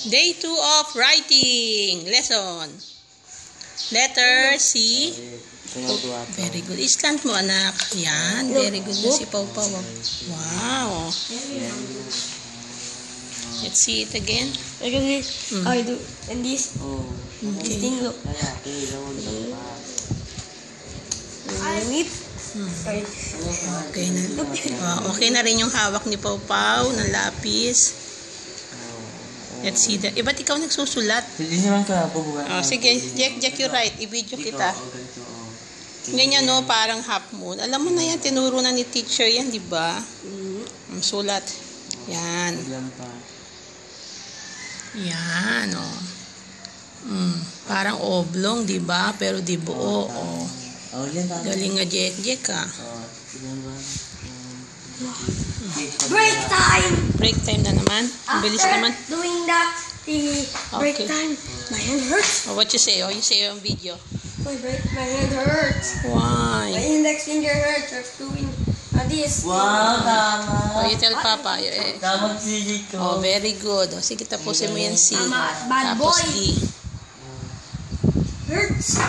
Day 2 of writing lesson. Letter C. Oh, very good. Islant mo, anak. Yan. Very good na si Pau Pau. Wow. Let's see it again. Look at this. I do. And this. This thing, look. Okay na. Okay na rin yung hawak ni Pau Pau ng lapis. Let's see that. Ba't ikaw nagsusulat? Hindi naman ka napubukan. Oh, sige, Jack, you write. I-video kita. Ganyan, no? Parang half moon. Alam mo na yan, tinuro na ni teacher yan, di ba? Sulat. Yan. Yan, oh. Parang oblong, di ba? Pero di buo, oh. Galing nga, Jack, ah. Break time! Break time na naman. Ang bilis naman. Doing that, the break time, my hand hurts. Oh, what you say? Oh, you say on video. My hand hurts. Why? My index finger hurts. I'm doing this. Wow, tama. Oh, you tell Papa. Tama si Dito. Oh, very good. Oh, sige, tapusin mo yan C. Bad Tapos boy. D. Hurts.